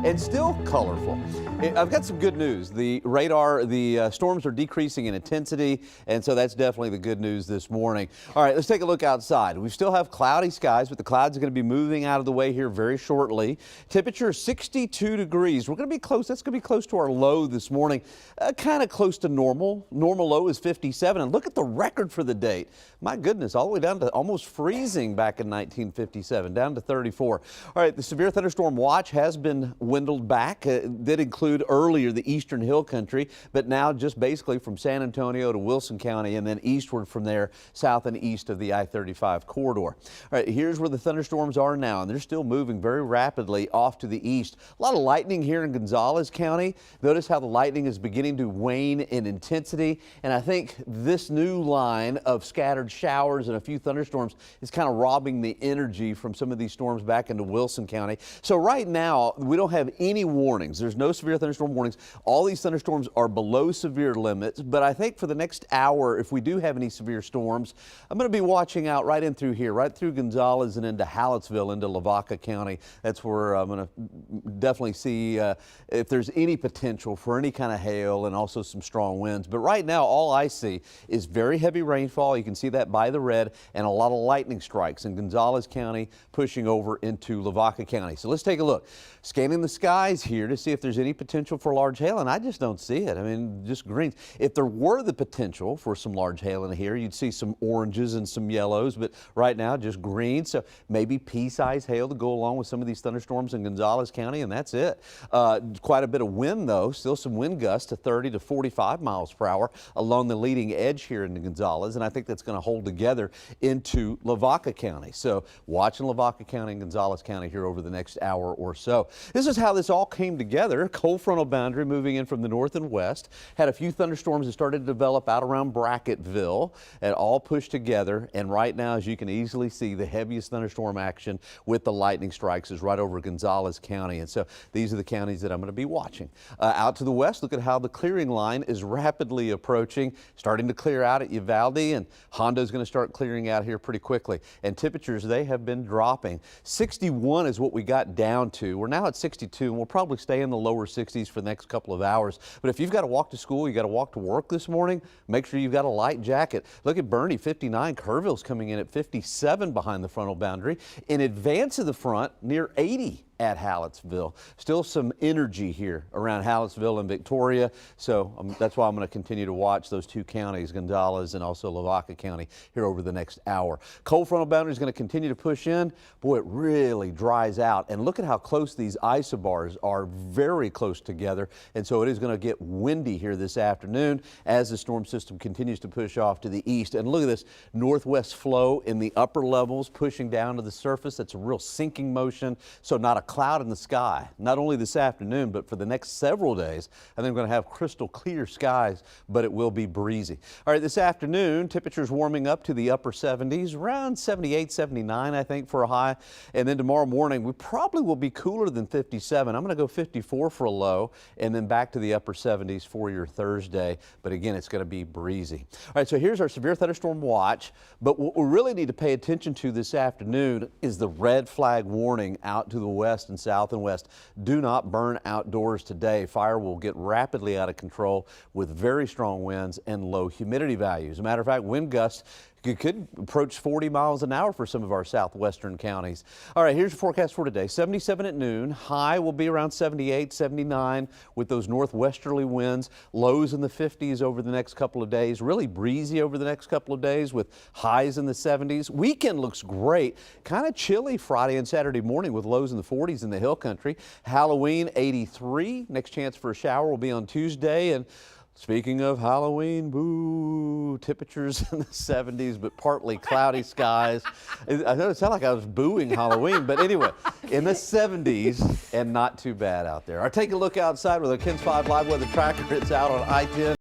and still colorful. I've got some good news. The storms are decreasing in intensity, and so that's definitely the good news this morning. All right, let's take a look outside. We still have cloudy skies, but the clouds are going to be moving out of the way here very shortly. Temperature 62 degrees. We're going to be close. That's going to be close to our low this morning, kind of close to normal. Normal low is 57, and look at the record for the date. My goodness, all the way down to almost freezing back in 1957, down to 34. All right, the severe thunderstorm watch has been dwindled back. Did include earlier the eastern hill country, but now just basically from San Antonio to Wilson County and then eastward from there, south and east of the I-35 corridor. All right, here's where the thunderstorms are now, and they're still moving very rapidly off to the east. A lot of lightning here in Gonzales County. Notice how the lightning is beginning to wane in intensity, and I think this new line of scattered showers and a few thunderstorms is kind of robbing the energy from some of these storms back into Wilson County. So right now, we don't have any warnings. There's no severe thunderstorm warnings. All these thunderstorms are below severe limits, but I think for the next hour, if we do have any severe storms, I'm going to be watching out right in through here, right through Gonzales and into Hallettsville, into Lavaca County. That's where I'm going to definitely see if there's any potential for any kind of hail and also some strong winds. But right now, all I see is very heavy rainfall. You can see that by the red, and a lot of lightning strikes in Gonzales County pushing over into Lavaca County. So let's take a look. Scanning the skies here to see if there's any potential for large hail, and I just don't see it. I mean, just greens. If there were the potential for some large hail in here, you'd see some oranges and some yellows, but right now just green. So maybe pea-sized hail to go along with some of these thunderstorms in Gonzales County, and that's it. Quite a bit of wind, though. Still some wind gusts to 30 to 45 miles per hour along the leading edge here in Gonzales, and I think that's going to hold together into Lavaca County. So watching Lavaca County and Gonzales County here over the next hour or so. This is how this all came together. Cold frontal boundary moving in from the north and west. Had a few thunderstorms that started to develop out around Bracketville and all pushed together. And right now, as you can easily see, the heaviest thunderstorm action with the lightning strikes is right over Gonzales County. And so these are the counties that I'm going to be watching. Out to the west, look at how the clearing line is rapidly approaching, starting to clear out at Uvalde, and Hondo's going to start clearing out here pretty quickly. And temperatures, they have been dropping. 61 is what we got down to. We're now at 62, and we'll probably stay in the lower 60s for the next couple of hours. But if you've got to walk to school, you got to walk to work this morning, make sure you've got a light jacket. Look at Bernie, 59. Kerrville's coming in at 57 behind the frontal boundary. In advance of the front, near 80. At Hallettsville. Still some energy here around Hallettsville and Victoria, so that's why I'm going to continue to watch those two counties, Gonzales and also Lavaca County, here over the next hour. Cold frontal boundary is going to continue to push in. Boy, it really dries out, and look at how close these isobars are, very close together, and so it is going to get windy here this afternoon as the storm system continues to push off to the east. And look at this northwest flow in the upper levels pushing down to the surface. That's a real sinking motion, so not a cloud in the sky, not only this afternoon, but for the next several days. And then we're going to have crystal clear skies, but it will be breezy. All right, this afternoon, temperatures warming up to the upper 70s, around 78, 79, I think, for a high. And then tomorrow morning, we probably will be cooler than 57. I'm going to go 54 for a low, and then back to the upper 70s for your Thursday. But again, it's going to be breezy. All right, so here's our severe thunderstorm watch. But what we really need to pay attention to this afternoon is the red flag warning out to the west and south and west. Do not burn outdoors today. Fire will get rapidly out of control with very strong winds and low humidity values. As a matter of fact, wind gusts could approach 40 miles an hour for some of our southwestern counties. All right, here's your forecast for today. 77 at noon. High will be around 78, 79 with those northwesterly winds. Lows in the 50s over the next couple of days. Really breezy over the next couple of days with highs in the 70s. Weekend looks great. Kind of chilly Friday and Saturday morning with lows in the 40s in the hill country. Halloween 83. Next chance for a shower will be on Tuesday. And speaking of Halloween, boo, temperatures in the 70s, but partly cloudy skies. I know it sounded like I was booing Halloween, but anyway, in the 70s and not too bad out there. All right, take a look outside with our KENS 5 Live Weather Tracker. It's out on I-10.